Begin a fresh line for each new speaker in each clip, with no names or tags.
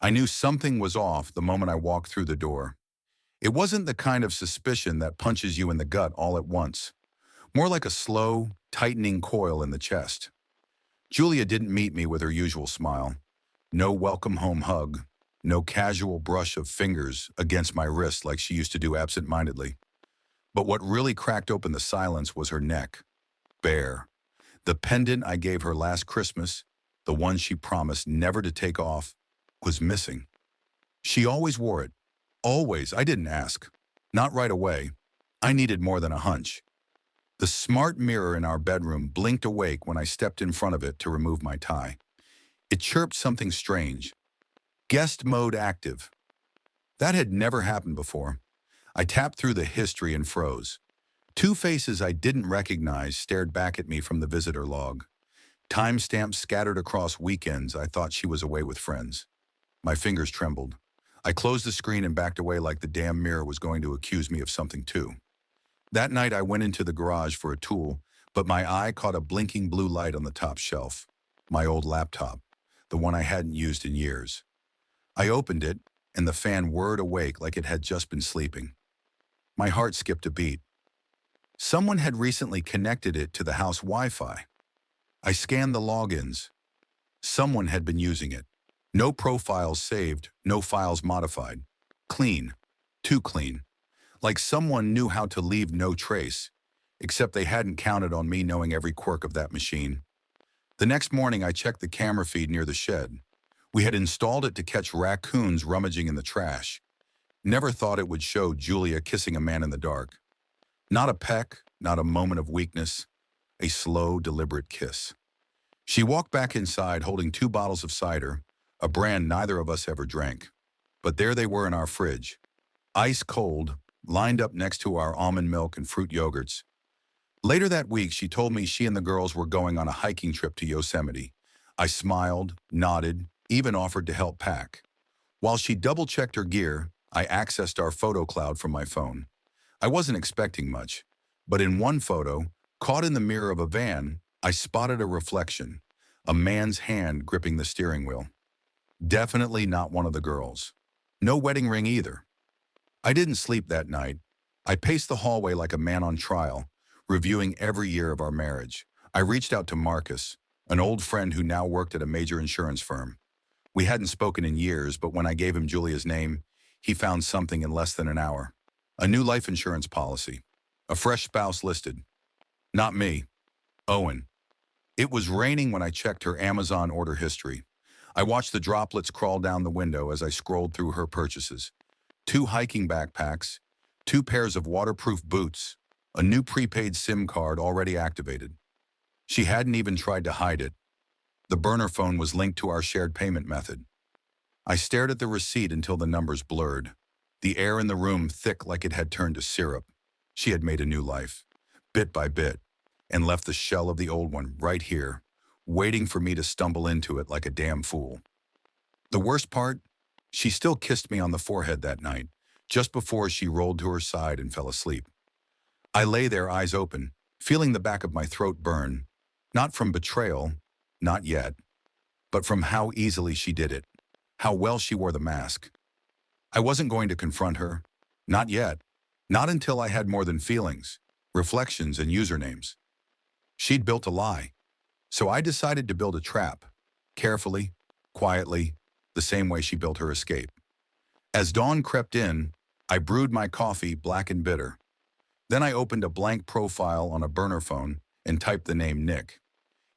I knew something was off the moment I walked through the door. It wasn't the kind of suspicion that punches you in the gut all at once, more like a slow, tightening coil in the chest. Julia didn't meet me with her usual smile. No welcome home hug, no casual brush of fingers against my wrist like she used to do absent-mindedly. But what really cracked open the silence was her neck, bare. The pendant I gave her last Christmas, the one she promised never to take off, was missing. She always wore it. Always. I didn't ask. Not right away. I needed more than a hunch. The smart mirror in our bedroom blinked awake when I stepped in front of it to remove my tie. It chirped something strange. Guest mode active. That had never happened before. I tapped through the history and froze. Two faces I didn't recognize stared back at me from the visitor log. Timestamps scattered across weekends I thought she was away with friends. My fingers trembled. I closed the screen and backed away like the damn mirror was going to accuse me of something too. That night I went into the garage for a tool, but my eye caught a blinking blue light on the top shelf. My old laptop, the one I hadn't used in years. I opened it, and the fan whirred awake like it had just been sleeping. My heart skipped a beat. Someone had recently connected it to the house Wi-Fi. I scanned the logins. Someone had been using it. No profiles saved, no files modified. Clean. Too clean. Like someone knew how to leave no trace, except they hadn't counted on me knowing every quirk of that machine. The next morning I checked the camera feed near the shed. We had installed it to catch raccoons rummaging in the trash. Never thought it would show Julia kissing a man in the dark. Not a peck, not a moment of weakness, a slow, deliberate kiss. She walked back inside holding 2 bottles of cider, a brand neither of us ever drank. But there they were in our fridge, ice cold, lined up next to our almond milk and fruit yogurts. Later that week, she told me she and the girls were going on a hiking trip to Yosemite. I smiled, nodded, even offered to help pack. While she double-checked her gear, I accessed our photo cloud from my phone. I wasn't expecting much, but in one photo, caught in the mirror of a van, I spotted a reflection, a man's hand gripping the steering wheel. Definitely not one of the girls. No wedding ring either. I didn't sleep that night. I paced the hallway like a man on trial, reviewing every year of our marriage. I reached out to Marcus, an old friend who now worked at a major insurance firm. We hadn't spoken in years, but when I gave him Julia's name, he found something in less than an hour. A new life insurance policy. A fresh spouse listed. Not me. Owen. It was raining when I checked her Amazon order history. I watched the droplets crawl down the window as I scrolled through her purchases. 2 hiking backpacks, 2 pairs of waterproof boots, a new prepaid SIM card already activated. She hadn't even tried to hide it. The burner phone was linked to our shared payment method. I stared at the receipt until the numbers blurred. The air in the room thick like it had turned to syrup. She had made a new life, bit by bit, and left the shell of the old one right here, waiting for me to stumble into it like a damn fool. The worst part? She still kissed me on the forehead that night, just before she rolled to her side and fell asleep. I lay there, eyes open, feeling the back of my throat burn, not from betrayal, not yet, but from how easily she did it, how well she wore the mask. I wasn't going to confront her, not yet, not until I had more than feelings, reflections, and usernames. She'd built a lie, so I decided to build a trap, carefully, quietly, the same way she built her escape. As dawn crept in, I brewed my coffee black and bitter. Then I opened a blank profile on a burner phone and typed the name Nick.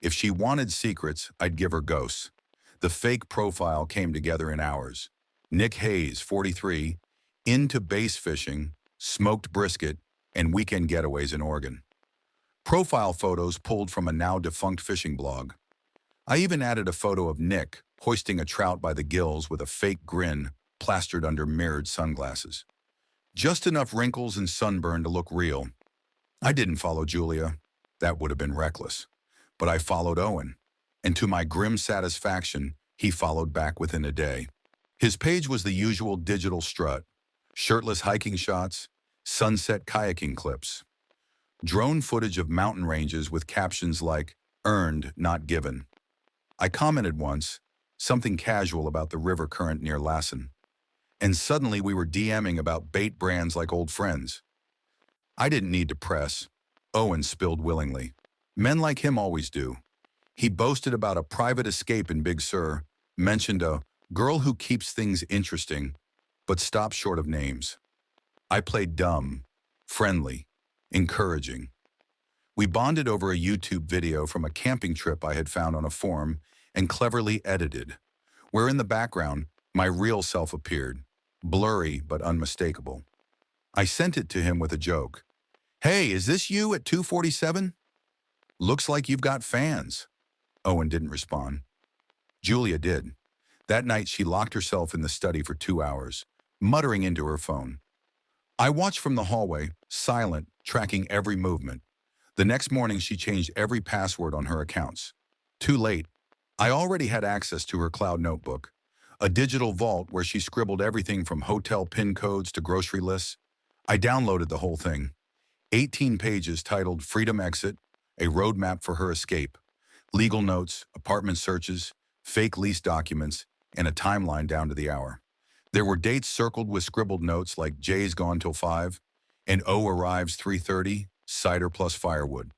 If she wanted secrets, I'd give her ghosts. The fake profile came together in hours. Nick Hayes, 43, into bass fishing, smoked brisket, and weekend getaways in Oregon. Profile photos pulled from a now-defunct fishing blog. I even added a photo of Nick hoisting a trout by the gills with a fake grin plastered under mirrored sunglasses. Just enough wrinkles and sunburn to look real. I didn't follow Julia. That would have been reckless. But I followed Owen, and to my grim satisfaction, he followed back within a day. His page was the usual digital strut, shirtless hiking shots, sunset kayaking clips, drone footage of mountain ranges with captions like, "Earned, not given." I commented once, something casual about the river current near Lassen. And suddenly we were DMing about bait brands like old friends. I didn't need to press. Owen spilled willingly. Men like him always do. He boasted about a private escape in Big Sur, mentioned a girl who keeps things interesting, but stopped short of names. I played dumb, friendly, encouraging. We bonded over a YouTube video from a camping trip I had found on a forum and cleverly edited, where in the background, my real self appeared, blurry but unmistakable. I sent it to him with a joke. "Hey, is this you at 2:47? Looks like you've got fans." Owen didn't respond. Julia did. That night, she locked herself in the study for 2 hours, muttering into her phone. I watched from the hallway, silent, tracking every movement. The next morning, she changed every password on her accounts. Too late. I already had access to her cloud notebook, a digital vault where she scribbled everything from hotel PIN codes to grocery lists. I downloaded the whole thing. 18 pages titled Freedom Exit, a roadmap for her escape, legal notes, apartment searches, fake lease documents, and a timeline down to the hour. There were dates circled with scribbled notes like J's gone till 5, and O arrives 3:30, cider plus firewood.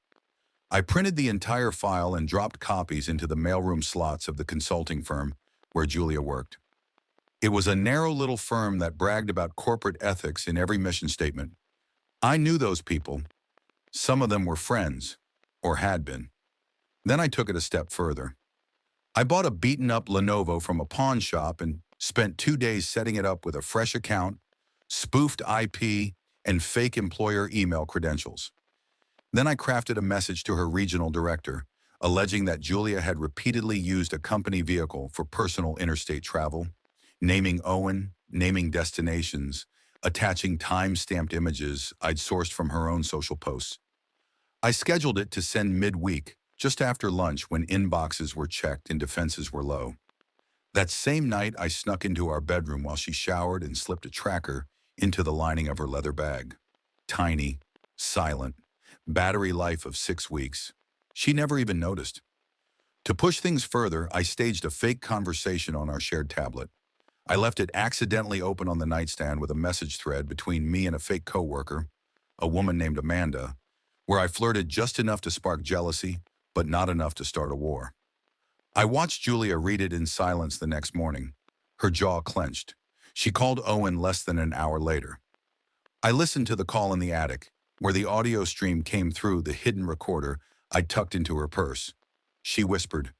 I printed the entire file and dropped copies into the mailroom slots of the consulting firm where Julia worked. It was a narrow little firm that bragged about corporate ethics in every mission statement. I knew those people. Some of them were friends, or had been. Then I took it a step further. I bought a beaten-up Lenovo from a pawn shop and spent 2 days setting it up with a fresh account, spoofed IP, and fake employer email credentials. Then I crafted a message to her regional director, alleging that Julia had repeatedly used a company vehicle for personal interstate travel, naming Owen, naming destinations, attaching time-stamped images I'd sourced from her own social posts. I scheduled it to send midweek, just after lunch when inboxes were checked and defenses were low. That same night, I snuck into our bedroom while she showered and slipped a tracker into the lining of her leather bag. Tiny, silent, battery life of 6 weeks. She never even noticed. To push things further, I staged a fake conversation on our shared tablet. I left it accidentally open on the nightstand with a message thread between me and a fake coworker, a woman named Amanda, where I flirted just enough to spark jealousy, but not enough to start a war. I watched Julia read it in silence the next morning. Her jaw clenched. She called Owen less than an hour later. I listened to the call in the attic, where the audio stream came through the hidden recorder I tucked into her purse. She whispered,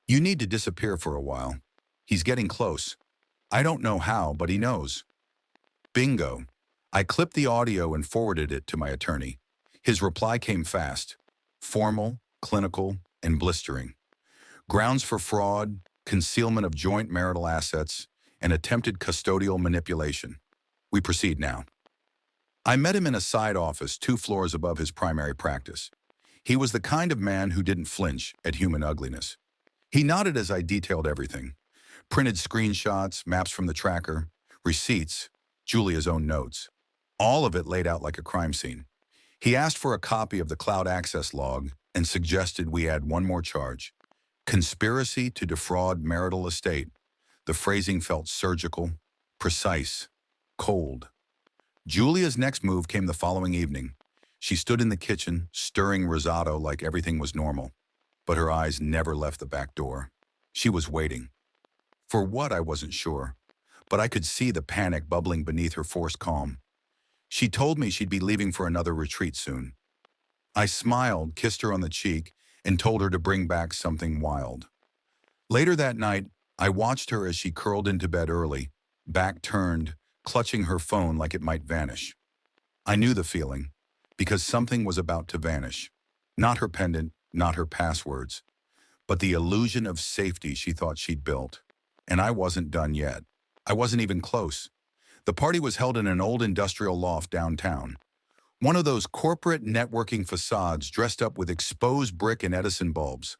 "You need to disappear for a while. He's getting close. I don't know how, but he knows." Bingo. I clipped the audio and forwarded it to my attorney. His reply came fast, formal, clinical, and blistering. Grounds for fraud, concealment of joint marital assets, and attempted custodial manipulation. We proceed now. I met him in a side office 2 floors above his primary practice. He was the kind of man who didn't flinch at human ugliness. He nodded as I detailed everything. Printed screenshots, maps from the tracker, receipts, Julia's own notes. All of it laid out like a crime scene. He asked for a copy of the cloud access log and suggested we add one more charge. Conspiracy to defraud marital estate. The phrasing felt surgical, precise, cold. Julia's next move came the following evening. She stood in the kitchen, stirring risotto like everything was normal, but her eyes never left the back door. She was waiting. For what, I wasn't sure, but I could see the panic bubbling beneath her forced calm. She told me she'd be leaving for another retreat soon. I smiled, kissed her on the cheek, and told her to bring back something wild. Later that night, I watched her as she curled into bed early, back turned, clutching her phone like it might vanish. I knew the feeling, because something was about to vanish. Not her pendant, not her passwords, but the illusion of safety she thought she'd built. And I wasn't done yet. I wasn't even close. The party was held in an old industrial loft downtown. One of those corporate networking facades dressed up with exposed brick and Edison bulbs.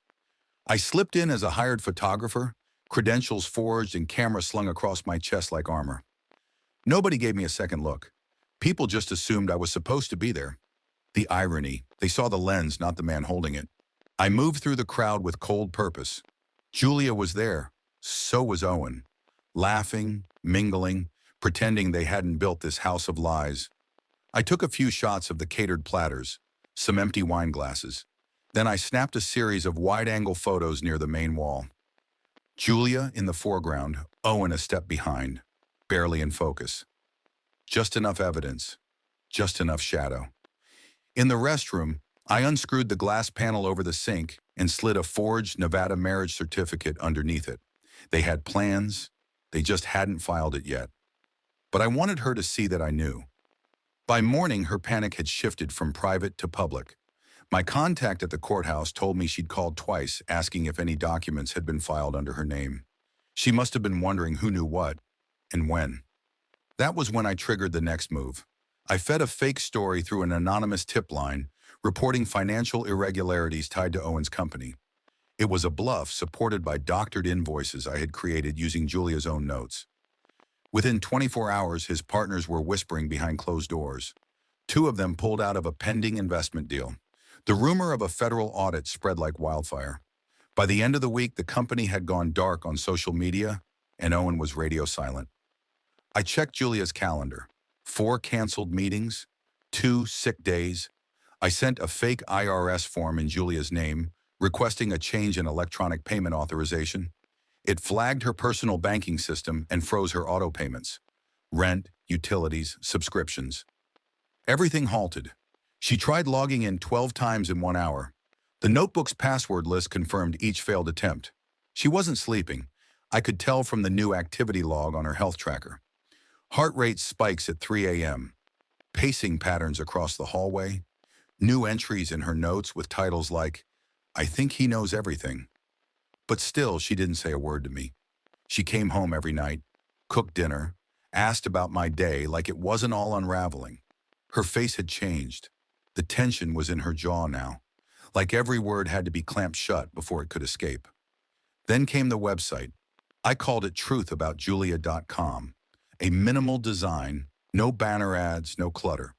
I slipped in as a hired photographer, credentials forged and camera slung across my chest like armor. Nobody gave me a second look. People just assumed I was supposed to be there. The irony, they saw the lens, not the man holding it. I moved through the crowd with cold purpose. Julia was there, So was Owen, laughing, mingling, pretending they hadn't built this house of lies. I took a few shots of the catered platters, some empty wine glasses. Then I snapped a series of wide-angle photos near the main wall. Julia in the foreground, Owen a step behind, barely in focus. Just enough evidence, just enough shadow. In the restroom, I unscrewed the glass panel over the sink and slid a forged Nevada marriage certificate underneath it. They had plans, they just hadn't filed it yet. But I wanted her to see that I knew. By morning, her panic had shifted from private to public. My contact at the courthouse told me she'd called twice, asking if any documents had been filed under her name. She must have been wondering who knew what and when. That was when I triggered the next move. I fed a fake story through an anonymous tip line, reporting financial irregularities tied to Owen's company. It was a bluff supported by doctored invoices I had created using Julia's own notes. Within 24 hours, his partners were whispering behind closed doors. Two of them pulled out of a pending investment deal. The rumor of a federal audit spread like wildfire. By the end of the week, the company had gone dark on social media, and Owen was radio silent. I checked Julia's calendar. 4 canceled meetings, 2 sick days. I sent a fake IRS form in Julia's name, requesting a change in electronic payment authorization. It flagged her personal banking system and froze her auto payments. Rent, utilities, subscriptions. Everything halted. She tried logging in 12 times in 1 hour. The notebook's password list confirmed each failed attempt. She wasn't sleeping. I could tell from the new activity log on her health tracker. Heart rate spikes at 3 a.m. Pacing patterns across the hallway. New entries in her notes with titles like, "I think he knows everything." But still, she didn't say a word to me. She came home every night, cooked dinner, asked about my day like it wasn't all unraveling. Her face had changed. The tension was in her jaw now, like every word had to be clamped shut before it could escape. Then came the website. I called it truthaboutjulia.com. A minimal design, no banner ads, no clutter.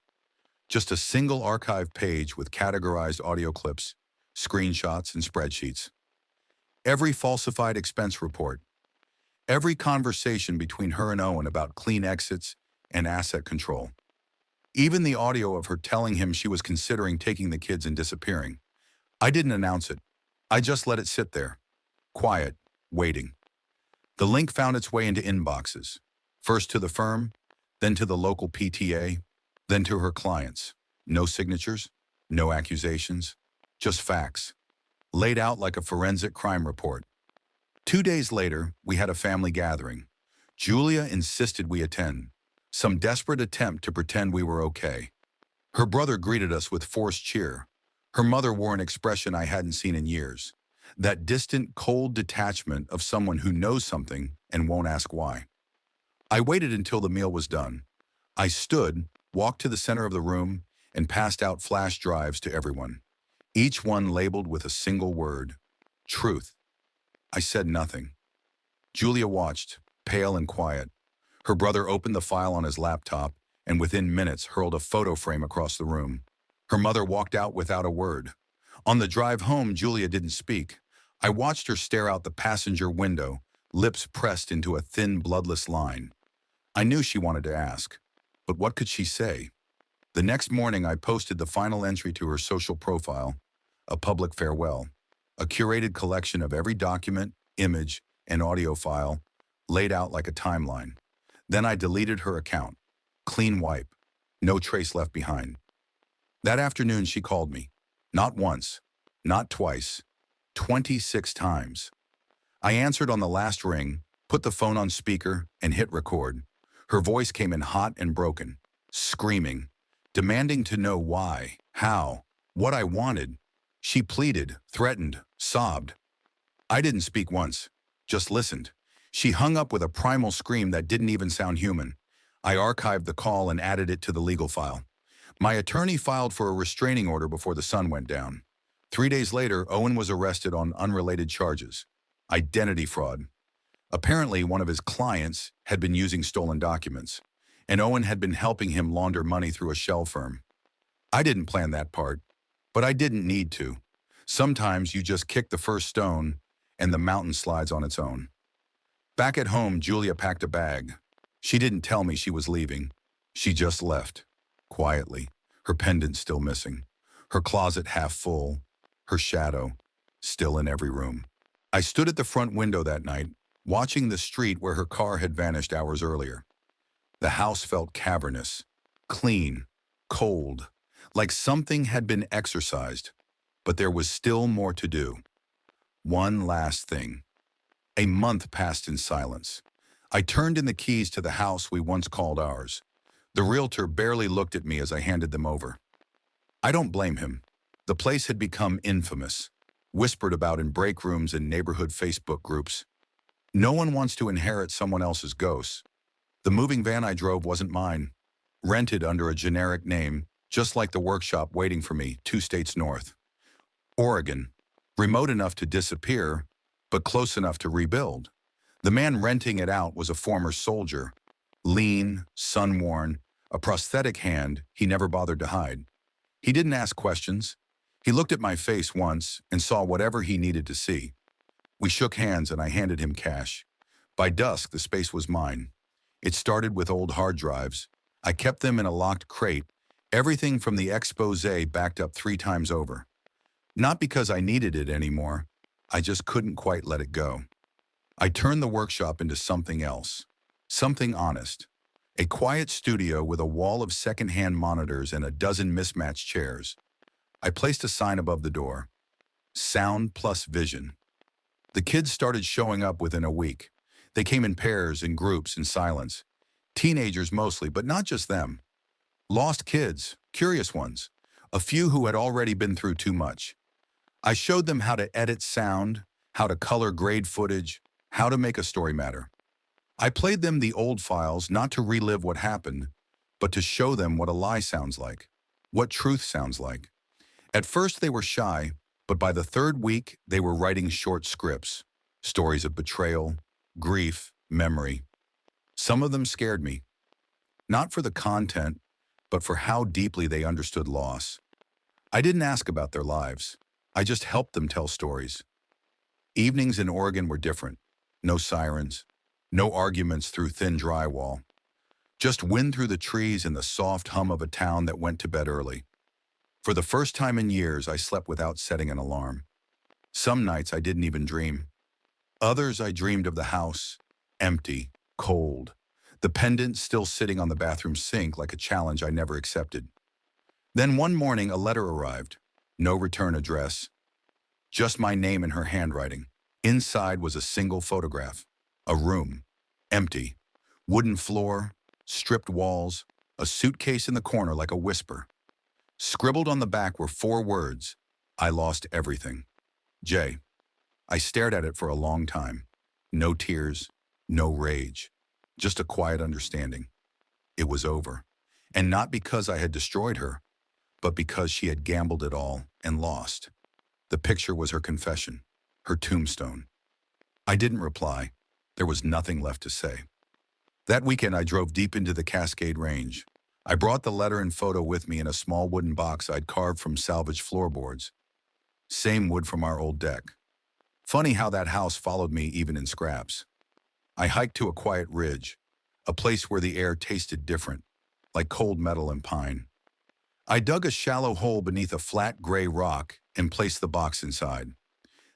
Just a single archive page with categorized audio clips, screenshots, and spreadsheets. Every falsified expense report. Every conversation between her and Owen about clean exits and asset control. Even the audio of her telling him she was considering taking the kids and disappearing. I didn't announce it. I just let it sit there. Quiet, waiting. The link found its way into inboxes. First to the firm, then to the local PTA, then to her clients. No signatures, no accusations, just facts, laid out like a forensic crime report. 2 days later, we had a family gathering. Julia insisted we attend, some desperate attempt to pretend we were okay. Her brother greeted us with forced cheer. Her mother wore an expression I hadn't seen in years. That distant, cold detachment of someone who knows something and won't ask why. I waited until the meal was done. I stood, walked to the center of the room, and passed out flash drives to everyone. Each one labeled with a single word, truth. I said nothing. Julia watched, pale and quiet. Her brother opened the file on his laptop and within minutes hurled a photo frame across the room. Her mother walked out without a word. On the drive home, Julia didn't speak. I watched her stare out the passenger window, lips pressed into a thin, bloodless line. I knew she wanted to ask, but what could she say? The next morning, I posted the final entry to her social profile, a public farewell, a curated collection of every document, image, and audio file laid out like a timeline. Then I deleted her account. Clean wipe. No trace left behind. That afternoon, she called me. Not once, not twice, 26 times. I answered on the last ring, put the phone on speaker, and hit record. Her voice came in hot and broken, screaming, demanding to know why, how, what I wanted. She pleaded, threatened, sobbed. I didn't speak once, just listened. She hung up with a primal scream that didn't even sound human. I archived the call and added it to the legal file. My attorney filed for a restraining order before the sun went down. 3 days later, Owen was arrested on unrelated charges. Identity fraud. Apparently, one of his clients had been using stolen documents, and Owen had been helping him launder money through a shell firm. I didn't plan that part, but I didn't need to. Sometimes you just kick the first stone, and the mountain slides on its own. Back at home, Julia packed a bag. She didn't tell me she was leaving. She just left, quietly, her pendant still missing, her closet half full, her shadow still in every room. I stood at the front window that night, watching the street where her car had vanished hours earlier. The house felt cavernous, clean, cold, like something had been exorcised. But there was still more to do. One last thing. A month passed in silence. I turned in the keys to the house we once called ours. The realtor barely looked at me as I handed them over. I don't blame him. The place had become infamous, whispered about in break rooms and neighborhood Facebook groups. No one wants to inherit someone else's ghost. The moving van I drove wasn't mine. Rented under a generic name, just like the workshop waiting for me 2 states north. Oregon, remote enough to disappear, but close enough to rebuild. The man renting it out was a former soldier, lean, sun-worn, a prosthetic hand he never bothered to hide. He didn't ask questions. He looked at my face once and saw whatever he needed to see. We shook hands and I handed him cash. By dusk, the space was mine. It started with old hard drives. I kept them in a locked crate, everything from the expose backed up 3 times over. Not because I needed it anymore, I just couldn't quite let it go. I turned the workshop into something else, something honest. A quiet studio with a wall of second-hand monitors and a dozen mismatched chairs. I placed a sign above the door. Sound plus vision. The kids started showing up within a week. They came in pairs, in groups, in silence. Teenagers mostly, but not just them. Lost kids, curious ones. A few who had already been through too much. I showed them how to edit sound, how to color grade footage, how to make a story matter. I played them the old files not to relive what happened, but to show them what a lie sounds like, what truth sounds like. At first they were shy, but by the 3rd week they were writing short scripts, stories of betrayal, grief, memory. Some of them scared me, not for the content, but for how deeply they understood loss. I didn't ask about their lives. I just helped them tell stories. Evenings in Oregon were different. No sirens, no arguments through thin drywall. Just wind through the trees and the soft hum of a town that went to bed early. For the first time in years, I slept without setting an alarm. Some nights I didn't even dream. Others I dreamed of the house, empty, cold. The pendant still sitting on the bathroom sink like a challenge I never accepted. Then one morning a letter arrived. No return address. Just my name in her handwriting. Inside was a single photograph. A room. Empty. Wooden floor. Stripped walls. A suitcase in the corner like a whisper. Scribbled on the back were 4 words. I lost everything. J. I stared at it for a long time. No tears. No rage. Just a quiet understanding. It was over. And not because I had destroyed her, but because she had gambled it all and lost. The picture was her confession, her tombstone. I didn't reply. There was nothing left to say. That weekend I drove deep into the Cascade Range. I brought the letter and photo with me in a small wooden box I'd carved from salvaged floorboards. Same wood from our old deck. Funny how that house followed me even in scraps. I hiked to a quiet ridge, a place where the air tasted different, like cold metal and pine. I dug a shallow hole beneath a flat gray rock and placed the box inside.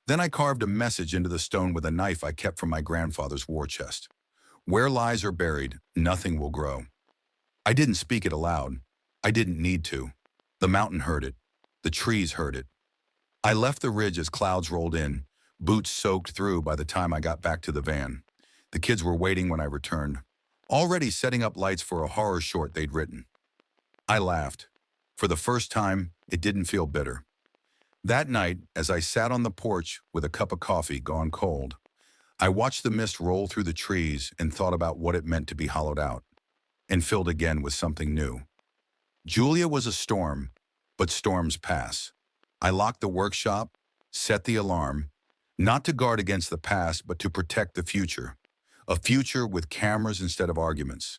Then I carved a message into the stone with a knife I kept from my grandfather's war chest. Where lies are buried, nothing will grow. I didn't speak it aloud. I didn't need to. The mountain heard it. The trees heard it. I left the ridge as clouds rolled in, boots soaked through by the time I got back to the van. The kids were waiting when I returned, already setting up lights for a horror short they'd written. I laughed. For the first time, it didn't feel bitter. That night, as I sat on the porch with a cup of coffee gone cold, I watched the mist roll through the trees and thought about what it meant to be hollowed out and filled again with something new. Julia was a storm, but storms pass. I locked the workshop, set the alarm, not to guard against the past, but to protect the future. A future with cameras instead of arguments,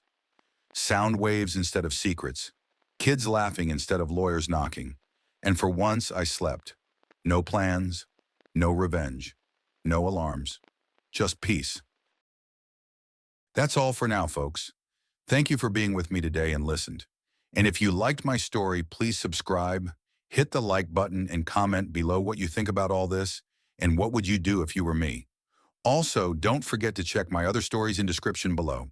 sound waves instead of secrets, kids laughing instead of lawyers knocking. And for once I slept. No plans, no revenge, no alarms, just peace. That's all for now, folks. Thank you for being with me today and listened. And if you liked my story, please subscribe, hit the like button, and comment below what you think about all this and what would you do if you were me. Also, don't forget to check my other stories in description below.